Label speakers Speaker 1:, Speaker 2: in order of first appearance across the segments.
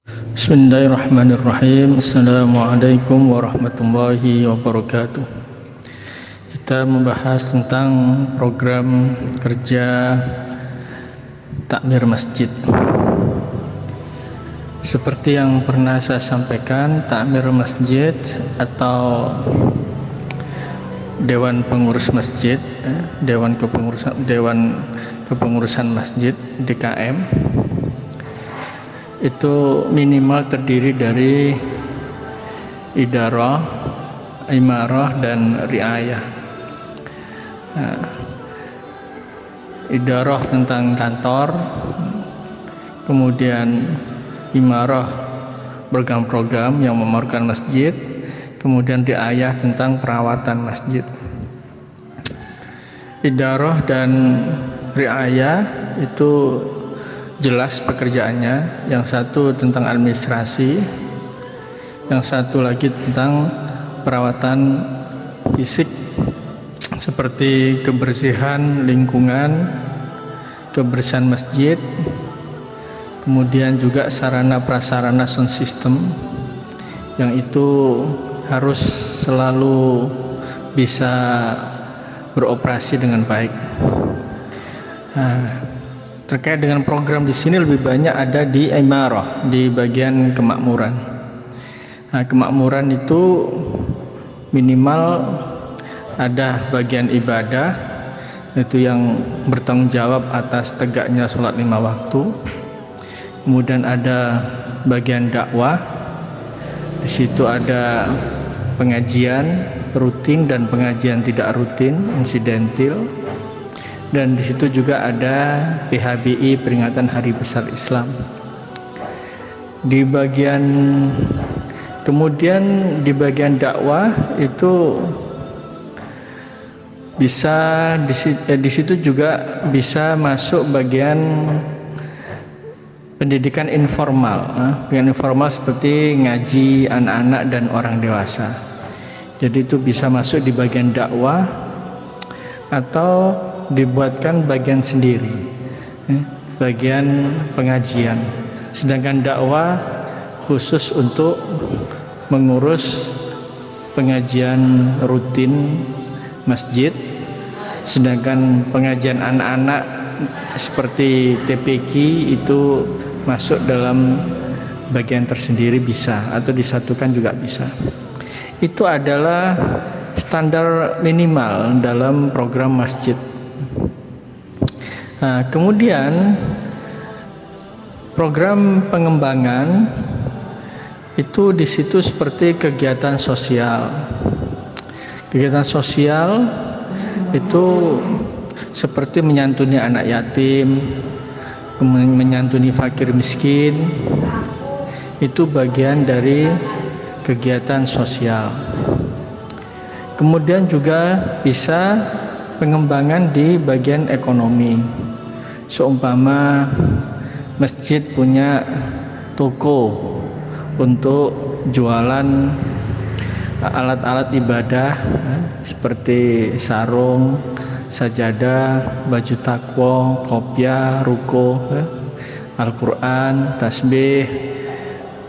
Speaker 1: Bismillahirrahmanirrahim. Assalamualaikum warahmatullahi wabarakatuh. Kita membahas tentang program kerja takmir masjid. Seperti yang pernah saya sampaikan, takmir masjid atau Dewan Pengurus Masjid, Dewan Kepengurusan Masjid DKM, itu minimal terdiri dari idarah, imarah, dan riayah. Idarah tentang kantor, kemudian imarah program-program yang memerlukan masjid, kemudian riayah tentang perawatan masjid. Idarah dan riayah itu jelas pekerjaannya, yang satu tentang administrasi, yang satu lagi tentang perawatan fisik seperti kebersihan lingkungan, kebersihan masjid, kemudian juga sarana prasarana sound system yang itu harus selalu bisa beroperasi dengan baik. Terkait dengan program di sini lebih banyak ada di imarah, di bagian kemakmuran. Kemakmuran itu minimal ada bagian ibadah, itu yang bertanggung jawab atas tegaknya sholat 5 waktu. Kemudian ada bagian dakwah, di situ ada pengajian rutin dan pengajian tidak rutin, insidentil. Dan di situ juga ada PHBI, peringatan Hari Besar Islam. Kemudian di bagian dakwah itu bisa di situ juga bisa masuk bagian pendidikan informal, pendidikan informal seperti ngaji anak-anak dan orang dewasa. Jadi itu bisa masuk di bagian dakwah atau dibuatkan bagian sendiri, bagian pengajian. Sedangkan dakwah khusus untuk mengurus pengajian rutin masjid, sedangkan pengajian anak-anak seperti TPQ itu masuk dalam bagian tersendiri bisa, atau disatukan juga bisa. Itu adalah standar minimal dalam program masjid. Kemudian program pengembangan itu di situ seperti kegiatan sosial. Kegiatan sosial itu seperti menyantuni anak yatim, menyantuni fakir miskin. Itu bagian dari kegiatan sosial. Kemudian juga bisa pengembangan di bagian ekonomi. Seumpama masjid punya toko untuk jualan alat-alat ibadah seperti sarung, sajadah, baju takwa, kopiah, ruko, Al-Quran, tasbih,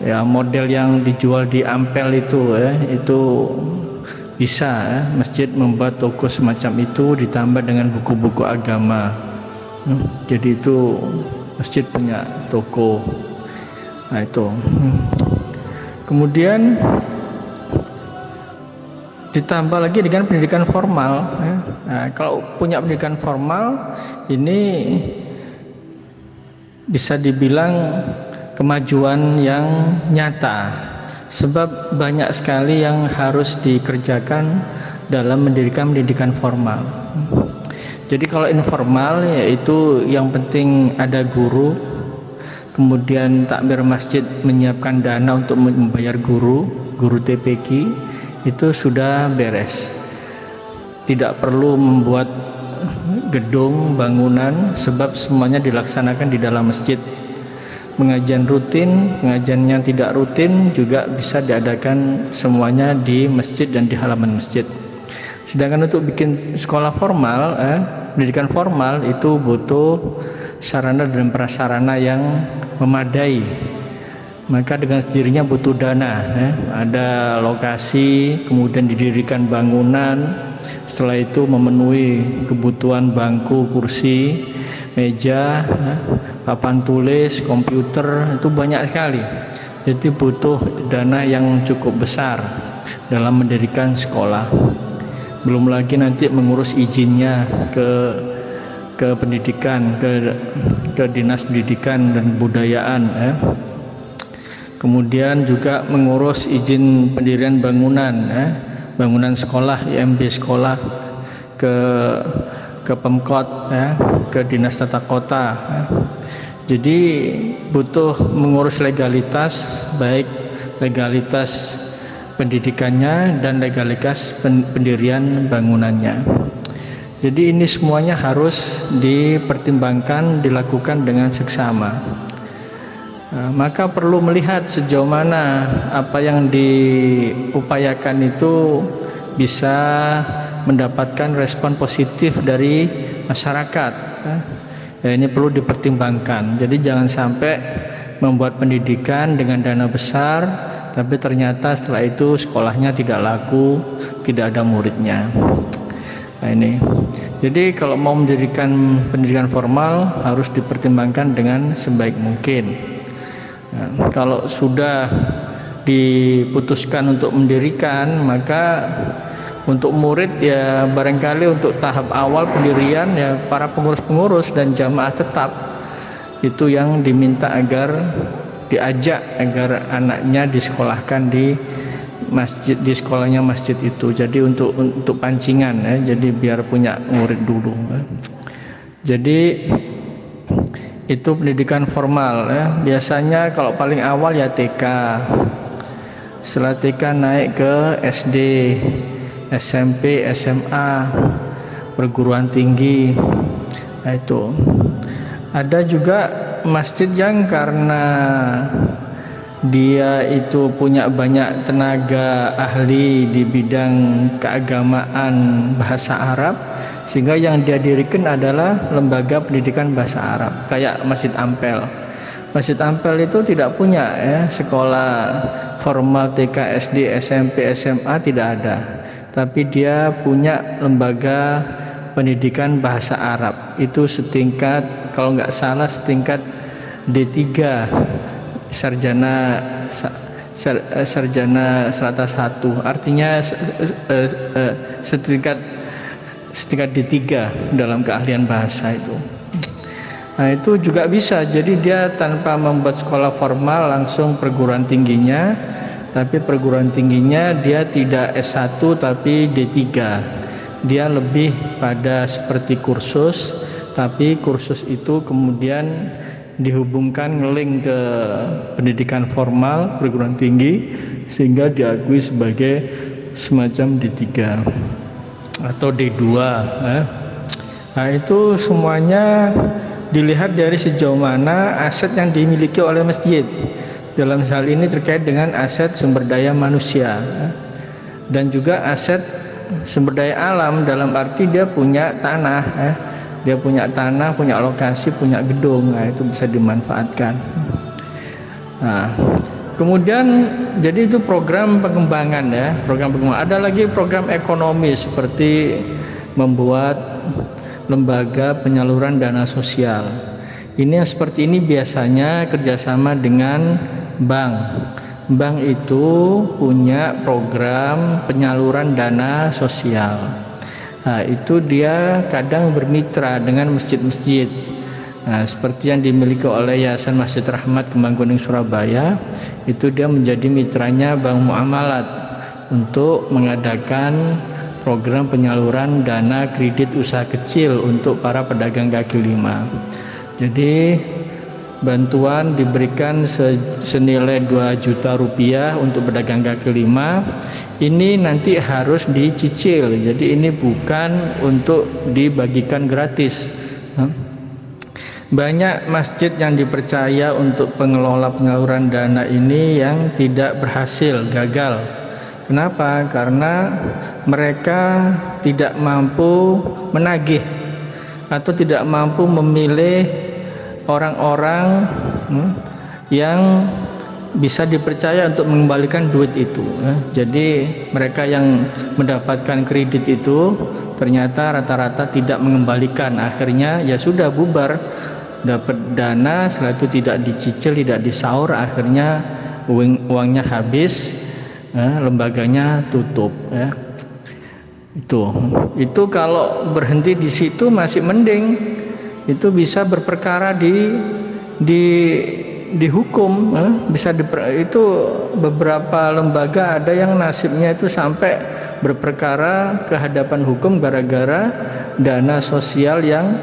Speaker 1: ya model yang dijual di Ampel itu bisa masjid membuat toko semacam itu ditambah dengan buku-buku agama. Jadi itu masjid punya toko. Itu. Kemudian ditambah lagi dengan pendidikan formal. Kalau punya pendidikan formal ini bisa dibilang kemajuan yang nyata, sebab banyak sekali yang harus dikerjakan dalam mendirikan pendidikan formal. Jadi kalau informal yaitu yang penting ada guru, kemudian takmir masjid menyiapkan dana untuk membayar guru TPQ, itu sudah beres. Tidak perlu membuat gedung, bangunan, sebab semuanya dilaksanakan di dalam masjid. Pengajian rutin, pengajian yang tidak rutin juga bisa diadakan semuanya di masjid dan di halaman masjid. Sedangkan untuk bikin sekolah formal, pendidikan formal itu butuh sarana dan prasarana yang memadai. maka dengan sendirinya butuh dana, ya. Ada lokasi, kemudian didirikan bangunan, setelah itu memenuhi kebutuhan bangku, kursi, meja, ya, papan tulis, komputer, itu banyak sekali. Jadi butuh dana yang cukup besar dalam mendirikan sekolah. Belum lagi nanti mengurus izinnya ke pendidikan, ke dinas pendidikan dan kebudayaan, ya. Kemudian juga mengurus izin pendirian bangunan, ya, bangunan sekolah, IMB sekolah, ke Pemkot, ya, ke dinas tata kota, ya. Jadi butuh mengurus legalitas, baik legalitas pendidikannya dan legalitas pendirian bangunannya. Jadi ini semuanya harus dipertimbangkan, dilakukan dengan seksama. Maka perlu melihat sejauh mana apa yang diupayakan itu bisa mendapatkan respon positif dari masyarakat. Ya, ini perlu dipertimbangkan. Jadi jangan sampai membuat pendidikan dengan dana besar, tapi ternyata setelah itu sekolahnya tidak laku, tidak ada muridnya. Nah ini. Jadi kalau mau mendirikan pendidikan formal harus dipertimbangkan dengan sebaik mungkin. Nah, kalau sudah diputuskan untuk mendirikan, maka untuk murid ya barangkali untuk tahap awal pendirian ya para pengurus-pengurus dan jamaah tetap itu yang diminta agar diajak agar anaknya disekolahkan di masjid, di sekolahnya masjid itu. Jadi untuk pancingan, ya, jadi biar punya murid dulu, ya. Jadi itu pendidikan formal, ya. Biasanya kalau paling awal ya TK, setelah TK naik ke SD, SMP, SMA, perguruan tinggi. Nah itu ada juga masjid yang karena dia itu punya banyak tenaga ahli di bidang keagamaan bahasa Arab, sehingga yang dia dirikan adalah lembaga pendidikan bahasa Arab, kayak Masjid Ampel. Masjid Ampel itu tidak punya, ya, sekolah formal TK, SD, SMP, SMA, tidak ada. Tapi dia punya lembaga pendidikan bahasa Arab. Itu setingkat, kalau nggak salah setingkat D3, sarjana serata 1. Artinya setingkat D3 dalam keahlian bahasa itu. Nah itu juga bisa, jadi dia tanpa membuat sekolah formal langsung perguruan tingginya, tapi perguruan tingginya dia tidak S1 tapi D3. Dia lebih pada seperti kursus, tapi kursus itu kemudian dihubungkan ngeling ke pendidikan formal perguruan tinggi sehingga diakui sebagai semacam D3 atau D2, ya. Nah itu semuanya dilihat dari sejauh mana aset yang dimiliki oleh masjid. Dalam hal ini terkait dengan aset sumber daya manusia, ya. Dan juga aset sumber daya alam dalam arti dia punya tanah, ya. Dia punya tanah, punya lokasi, punya gedung, nah itu bisa dimanfaatkan. Nah, kemudian jadi itu program pengembangan, ya, program pengembangan. Ada lagi program ekonomi seperti membuat lembaga penyaluran dana sosial. Ini yang seperti ini biasanya kerjasama dengan bank. Bank itu punya program penyaluran dana sosial. Nah, itu dia kadang bermitra dengan masjid-masjid. Nah, seperti yang dimiliki oleh Yayasan Masjid Rahmat Kembang Kuning Surabaya, itu dia menjadi mitranya Bank Muamalat untuk mengadakan program penyaluran dana kredit usaha kecil untuk para pedagang kaki lima. Jadi bantuan diberikan senilai 2 juta rupiah untuk pedagang kaki lima. Ini nanti harus dicicil, jadi ini bukan untuk dibagikan gratis. Banyak masjid yang dipercaya untuk pengelola penyaluran dana ini yang tidak berhasil, gagal. Kenapa? Karena mereka tidak mampu menagih atau tidak mampu memilih orang-orang yang bisa dipercaya untuk mengembalikan duit itu. Jadi mereka yang mendapatkan kredit itu ternyata rata-rata tidak mengembalikan, akhirnya ya sudah bubar, dapat dana, setelah itu tidak dicicil, tidak disaur, akhirnya uangnya habis, lembaganya tutup. Itu kalau berhenti di situ masih mending, itu bisa berperkara dihukum, itu beberapa lembaga ada yang nasibnya itu sampai berperkara ke hadapan hukum gara-gara dana sosial yang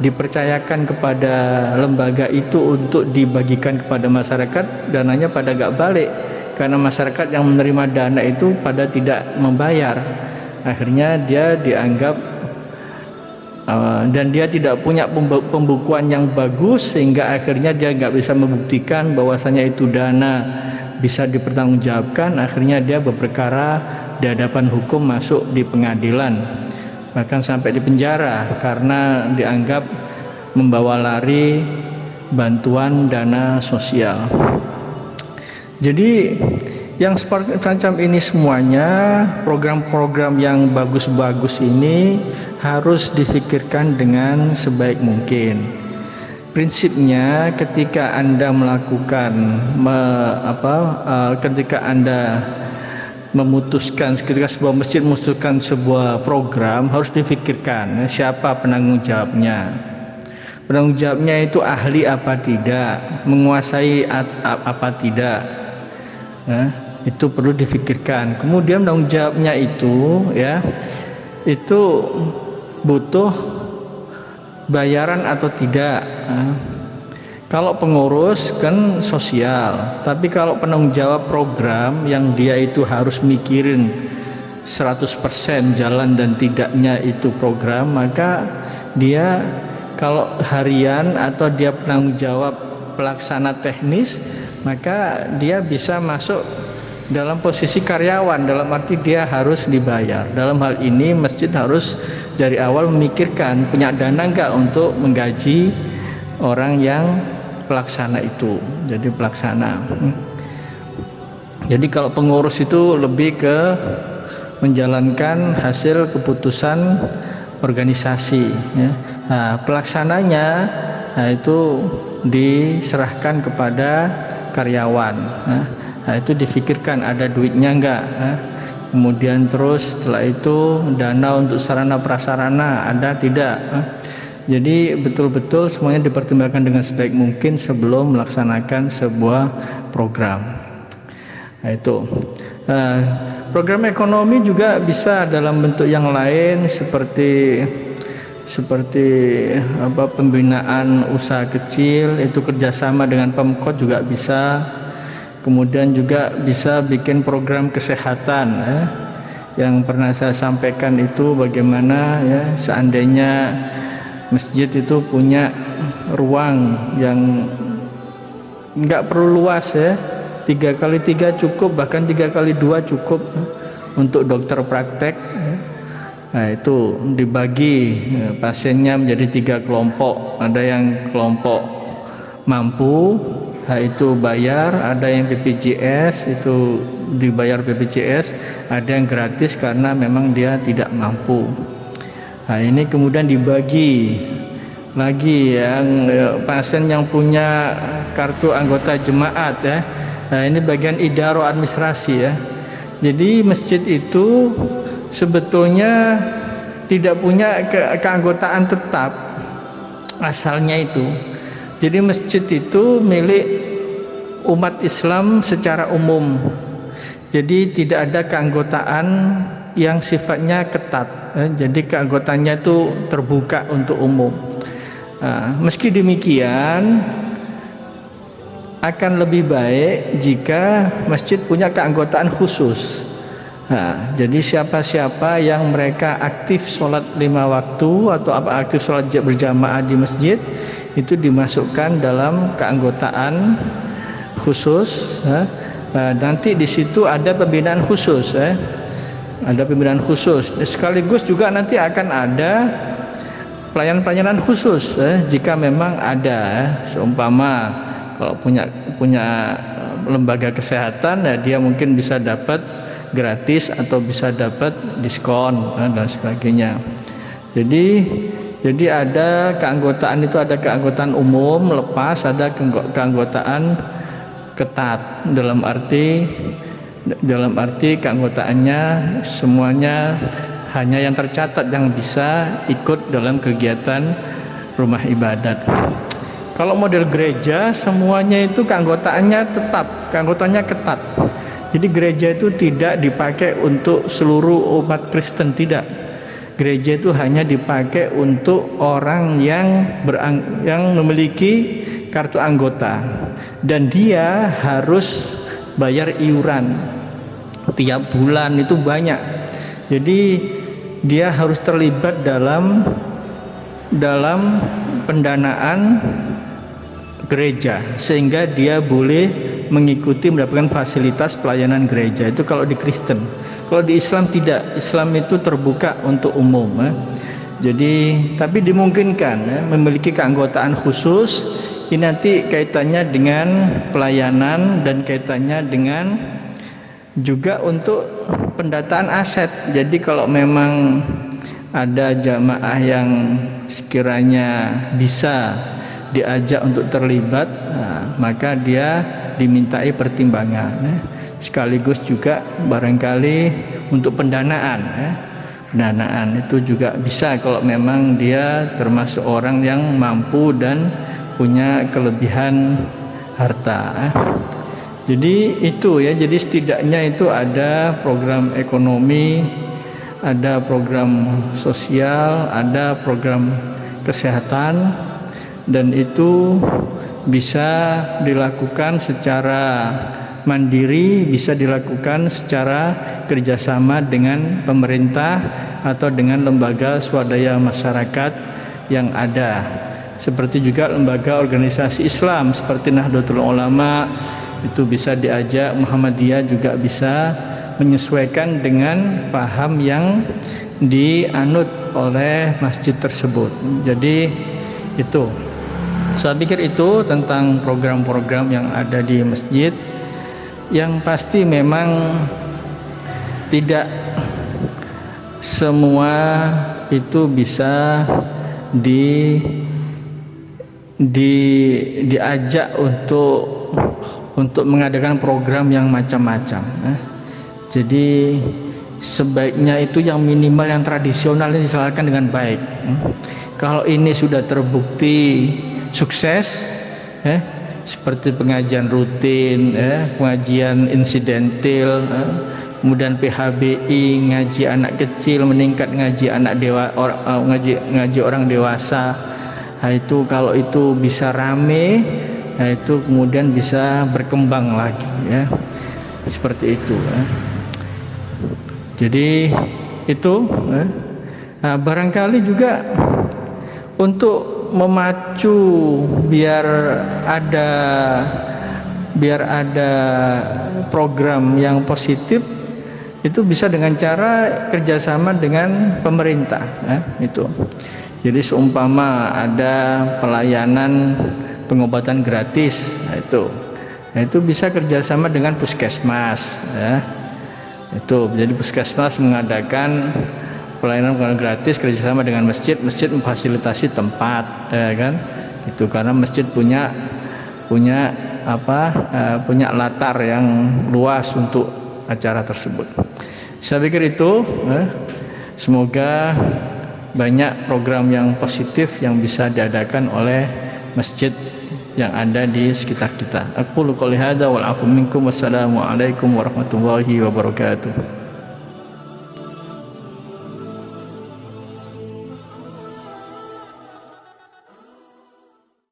Speaker 1: dipercayakan kepada lembaga itu untuk dibagikan kepada masyarakat, dananya pada gak balik karena masyarakat yang menerima dana itu pada tidak membayar. Akhirnya dia dianggap dan dia tidak punya pembukuan yang bagus, sehingga akhirnya dia nggak bisa membuktikan bahwasanya itu dana bisa dipertanggungjawabkan. Akhirnya dia berperkara di hadapan hukum, masuk di pengadilan, bahkan sampai di penjara karena dianggap membawa lari bantuan dana sosial. Jadi yang seperti macam ini semuanya, program-program yang bagus-bagus ini harus difikirkan dengan sebaik mungkin. Prinsipnya ketika Anda melakukan ketika Anda memutuskan, ketika sebuah masjid memutuskan sebuah program, harus difikirkan siapa penanggung jawabnya. Penanggung jawabnya itu ahli apa tidak, menguasai apa tidak, itu perlu difikirkan. Kemudian tanggung jawabnya itu itu butuh bayaran atau tidak. Kalau pengurus kan sosial, tapi kalau penanggung jawab program yang dia itu harus mikirin 100% jalan dan tidaknya itu program, maka dia kalau harian atau dia penanggung jawab pelaksana teknis, maka dia bisa masuk dalam posisi karyawan, dalam arti dia harus dibayar. Dalam hal ini masjid harus dari awal memikirkan punya dana enggak untuk menggaji orang yang pelaksana itu, jadi pelaksana. Jadi kalau pengurus itu lebih ke menjalankan hasil keputusan organisasi, Nah, pelaksananya itu diserahkan kepada karyawan. Nah, itu difikirkan ada duitnya enggak, kemudian terus setelah itu dana untuk sarana prasarana ada tidak. Jadi betul-betul semuanya dipertimbangkan dengan sebaik mungkin sebelum melaksanakan sebuah program. Nah, itu program ekonomi juga bisa dalam bentuk yang lain seperti pembinaan usaha kecil, itu kerjasama dengan Pemkot juga bisa. Kemudian juga bisa bikin program kesehatan, yang pernah saya sampaikan itu bagaimana seandainya masjid itu punya ruang yang nggak perlu luas 3x3 cukup, bahkan 3x2 cukup untuk dokter praktek. Nah, itu dibagi pasiennya menjadi 3 kelompok. Ada yang kelompok mampu, itu bayar, ada yang BPJS, itu dibayar BPJS, ada yang gratis karena memang dia tidak mampu. Nah, ini kemudian dibagi lagi yang pasien yang punya kartu anggota jemaat Nah, ini bagian idaro administrasi Jadi masjid itu sebetulnya tidak punya keanggotaan tetap asalnya itu. Jadi masjid itu milik umat Islam secara umum. Jadi tidak ada keanggotaan yang sifatnya ketat. Jadi keanggotaannya itu terbuka untuk umum. Meski demikian, akan lebih baik jika masjid punya keanggotaan khusus. Jadi siapa-siapa yang mereka aktif sholat 5 waktu atau aktif sholat berjamaah di masjid, itu dimasukkan dalam keanggotaan khusus. Nanti di situ ada pembinaan khusus, ada pembinaan khusus. Sekaligus juga nanti akan ada pelayanan-pelayanan khusus, jika memang ada. Seumpama kalau punya lembaga kesehatan, ya dia mungkin bisa dapat gratis atau bisa dapat diskon dan sebagainya. Jadi ada keanggotaan itu, ada keanggotaan umum lepas, ada keanggotaan ketat, dalam arti keanggotaannya semuanya hanya yang tercatat yang bisa ikut dalam kegiatan rumah ibadat. Kalau model gereja semuanya itu keanggotaannya tetap, keanggotaannya ketat. Jadi gereja itu tidak dipakai untuk seluruh umat Kristen, tidak. Gereja itu hanya dipakai untuk orang yang memiliki kartu anggota, dan dia harus bayar iuran tiap bulan itu banyak. Jadi dia harus terlibat dalam pendanaan gereja sehingga dia boleh mendapatkan fasilitas pelayanan gereja. Itu kalau di Kristen. Kalau di Islam tidak. Islam itu terbuka untuk umum. Jadi tapi dimungkinkan memiliki keanggotaan khusus. Ini nanti kaitannya dengan pelayanan dan kaitannya dengan juga untuk pendataan aset. Jadi kalau memang ada jamaah yang sekiranya bisa diajak untuk terlibat, maka dia dimintai pertimbangan, sekaligus juga barangkali untuk pendanaan. Pendanaan itu juga bisa kalau memang dia termasuk orang yang mampu dan punya kelebihan harta. Jadi itu ya, jadi setidaknya itu ada program ekonomi, ada program sosial, ada program kesehatan, dan itu bisa dilakukan secara mandiri, bisa dilakukan secara kerjasama dengan pemerintah atau dengan lembaga swadaya masyarakat yang ada, seperti juga lembaga organisasi Islam seperti Nahdlatul Ulama, itu bisa diajak. Muhammadiyah juga bisa menyesuaikan dengan paham yang dianut oleh masjid tersebut. Jadi itu, saya pikir itu tentang program-program yang ada di masjid. Yang pasti memang tidak semua itu bisa diajak untuk mengadakan program yang macam-macam. Jadi sebaiknya itu yang minimal, yang tradisional ini dijalankan dengan baik. Kalau ini sudah terbukti sukses, seperti pengajian rutin, pengajian insidentil, kemudian PHBI, ngaji anak kecil, meningkat ngaji anak ngaji orang dewasa. Nah, itu kalau itu bisa rame, nah itu kemudian bisa berkembang lagi, ya, seperti itu. Jadi itu, nah, barangkali juga untuk memacu biar ada program yang positif, itu bisa dengan cara kerjasama dengan pemerintah, itu. Jadi seumpama ada pelayanan pengobatan gratis, nah itu bisa kerjasama dengan puskesmas, ya. Itu jadi puskesmas mengadakan pelayanan gratis kerjasama dengan masjid memfasilitasi tempat, ya kan? Itu karena masjid punya latar yang luas untuk acara tersebut. Saya pikir itu, semoga banyak program yang positif yang bisa diadakan oleh masjid yang ada di sekitar kita. Aqulu qouli hadza wal 'afu minkum, wassalamu alaikum warahmatullahi wabarakatuh.